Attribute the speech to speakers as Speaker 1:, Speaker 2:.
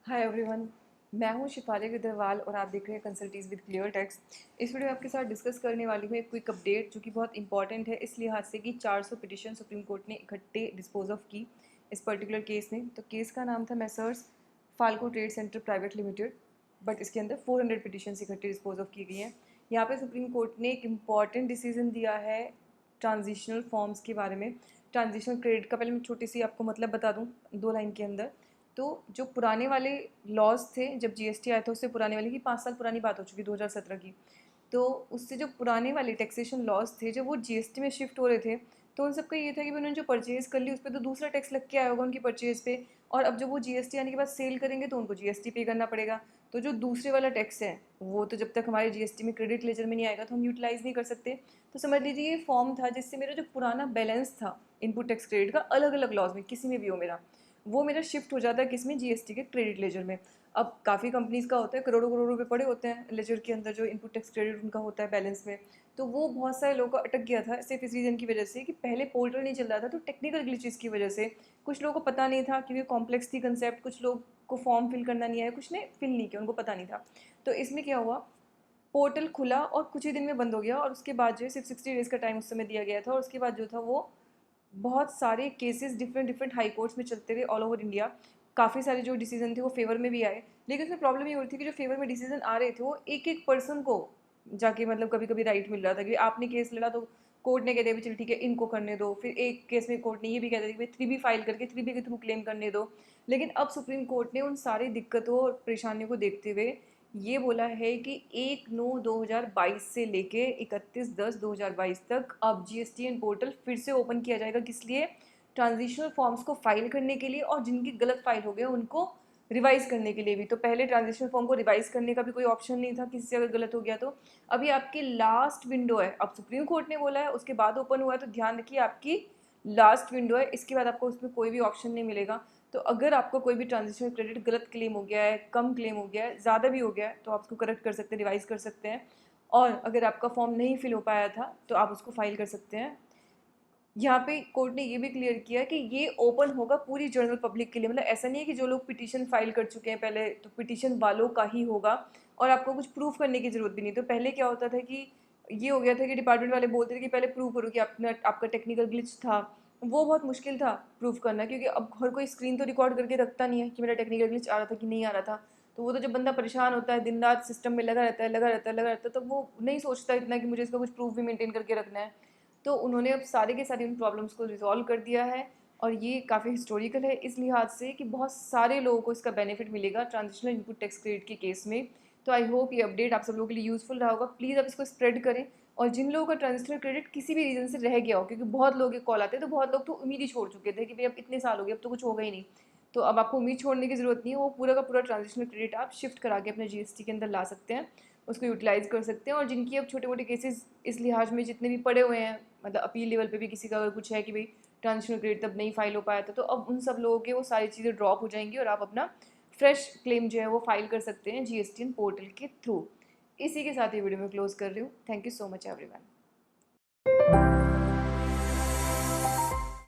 Speaker 1: Hi everyone, मैं हूं शिफाली अग्रवाल और आप देख रहे हैं कंसल्टीज विद क्लियर टेक्स्ट। इस वीडियो में आपके साथ डिस्कस करने वाली हूं एक क्विक अपडेट जो कि बहुत इंपॉर्टेंट है इस लिहाज से कि 400 पिटिशन सुप्रीम कोर्ट ने इकट्ठे डिस्पोज ऑफ की इस पर्टिकुलर केस में। तो केस का नाम था messrs Falco trade centre private limited, but इसके अंदर 400 पिटिशन इकट्ठे डिस्पोज ऑफ की गई हैं। यहाँ पे सुप्रीम कोर्ट ने एक इम्पॉर्टेंट डिसीजन दिया है ट्रांजिशनल फॉर्म्स के बारे में। ट्रांजिशनल क्रेडिट का पहले मैं छोटी सी आपको मतलब बता दूँ 2 लाइन के अंदर। तो जो पुराने वाले लॉज थे, जब जीएसटी आया था उससे पुराने वाले की 5 साल पुरानी बात हो चुकी 2017 की। तो उससे जो पुराने वाले टैक्सेशन लॉज थे जब वो जीएसटी में शिफ्ट हो रहे थे, तो उन सबका ये था कि उन्होंने जो परचेज़ कर ली उस पर तो दूसरा टैक्स लग के आया होगा उनकी परचेज़ पे, और अब जब वो जीएसटी आने के बाद सेल करेंगे तो उनको जीएसटी पे करना पड़ेगा। तो जो दूसरे वाला टैक्स है वो तो जब तक हमारे जीएसटी में क्रेडिट लेजर में नहीं आएगा तो हम यूटिलाइज़ नहीं कर सकते। तो समझ लीजिए ये फॉर्म था जिससे मेरा जो पुराना बैलेंस था इनपुट टैक्स क्रेडिट का अलग अलग लॉज में किसी में भी हो मेरा, वो मेरा शिफ्ट हो जाता है किस में, जीएसटी के क्रेडिट लेजर में। अब काफ़ी कंपनीज़ का होता है करोड़ों करोड़ रुपए पड़े होते हैं लेजर के अंदर जो इनपुट टैक्स क्रेडिट उनका होता है बैलेंस में। तो वो बहुत सारे लोगों का अटक गया था सिर्फ इस रीज़न की वजह से कि पहले पोर्टल नहीं चल रहा था, तो टेक्निकल ग्लिचेस की वजह से कुछ लोगों को पता नहीं था क्योंकि कॉम्प्लेक्स थी कंसेप्ट, कुछ लोग को फॉर्म फिल करना नहीं आया, कुछ ने फिल नहीं किया, उनको पता नहीं था। तो इसमें क्या हुआ, पोर्टल खुला और कुछ ही दिन में बंद हो गया और उसके बाद जो है सिर्फ 60 डेज़ का टाइम उस समय दिया गया था, और उसके बाद जो था वो बहुत सारे cases different different high courts में चलते रहे ऑल ओवर इंडिया। काफ़ी सारे जो डिसीजन थे वो फेवर में भी आए, लेकिन उसमें प्रॉब्लम ये हो रही थी कि जो फेवर में डिसीजन आ रहे थे वो एक एक पर्सन को जाके मतलब कभी कभी राइट मिल रहा था कि आपने केस लड़ा तो कोर्ट ने कह दिया चल ठीक है इनको करने दो, फिर एक केस में कोर्ट ने ये भी कह दिया कि भाई 3B फाइल करके 3B के थ्रू क्लेम करने दो। लेकिन अब सुप्रीम कोर्ट ने उन सारी दिक्कतों और परेशानियों को देखते हुए ये बोला है कि 1/9/2022 से लेके 31/10/2022 तक अब जीएसटीएन पोर्टल फिर से ओपन किया जाएगा। किस लिए? ट्रांजिशनल फॉर्म्स को फाइल करने के लिए और जिनकी गलत फाइल हो गए उनको रिवाइज करने के लिए भी। तो पहले ट्रांजिशनल फॉर्म को रिवाइज करने का भी कोई ऑप्शन नहीं था किसी से अगर गलत हो गया तो। अभी आपकी लास्ट विंडो है, अब सुप्रीम कोर्ट ने बोला है उसके बाद ओपन हुआ है, तो ध्यान रखिए आपकी लास्ट विंडो है, इसके बाद आपको उसमें कोई भी ऑप्शन नहीं मिलेगा। तो अगर आपको कोई भी ट्रांजिशनल क्रेडिट गलत क्लेम हो गया है, कम क्लेम हो गया है, ज़्यादा भी हो गया है, तो आप उसको करेक्ट कर सकते हैं, रिवाइज कर सकते हैं। और अगर आपका फॉर्म नहीं फिल हो पाया था तो आप उसको फाइल कर सकते हैं। यहाँ पे कोर्ट ने ये भी क्लियर किया कि ये ओपन होगा पूरी जनरल पब्लिक के लिए, मतलब ऐसा नहीं है कि जो लोग पिटीशन फाइल कर चुके हैं पहले तो पिटीशन वालों का ही होगा और आपको कुछ प्रूफ करने की ज़रूरत भी नहीं। तो पहले क्या होता था कि ये हो गया था कि डिपार्टमेंट वाले बोलते थे कि पहले प्रूव करो कि आपका टेक्निकल ग्लिच था। वो बहुत मुश्किल था प्रूफ करना, क्योंकि अब हर कोई स्क्रीन तो रिकॉर्ड करके रखता नहीं है कि मेरा टेक्निकल ग्लिच आ रहा था कि नहीं आ रहा था। तो वो तो जब बंदा परेशान होता है दिन रात सिस्टम में लगा रहता है लगा रहता है लगा रहता है, तो वो नहीं सोचता इतना कि मुझे इसका कुछ प्रूफ भी मेंटेन करके रखना है। तो उन्होंने अब सारे के सारे उन प्रॉब्लम्स को रिजॉल्व कर दिया है और ये काफ़ी हिस्टोरिकल है इस लिहाज से कि बहुत सारे लोगों को इसका बेनिफिट मिलेगा ट्रांजिशनल इनपुट टैक्स क्रेडिट के केस में। तो आई होप ये अपडेट आप सब लोगों के लिए यूज़फुल रहा होगा। प्लीज़ आप इसको स्प्रेड करें, और जिन लोगों का ट्रांजिशनल क्रेडिट किसी भी रीज़न से रह गया हो, क्योंकि बहुत लोग कॉल आते हैं तो बहुत लोग तो उम्मीद ही छोड़ चुके थे कि भाई अब इतने साल हो गए अब तो कुछ होगा ही नहीं। तो अब आपको उम्मीद छोड़ने की ज़रूरत नहीं है, वो पूरा का पूरा ट्रांजिशनल क्रेडिट आप शिफ्ट करा के अपने जीएसटी के अंदर ला सकते हैं, उसको यूटिलाइज़ कर सकते हैं। और जिनकी अब छोटे मोटे केसेस इस लिहाज में जितने भी पड़े हुए हैं, मतलब अपील लेवल पे भी किसी का अगर कुछ है कि भाई ट्रांजिशनल क्रेडिट तब नहीं फाइल हो पाया था, तो अब उन सब लोगों के वो सारी चीज़ें ड्रॉप हो जाएंगी और आप अपना फ्रेश क्लेम जो है वो फाइल कर सकते हैं जीएसटीएन पोर्टल के थ्रू। इसी के साथ ये वीडियो में क्लोज कर रही हूँ। Thank you so much everyone.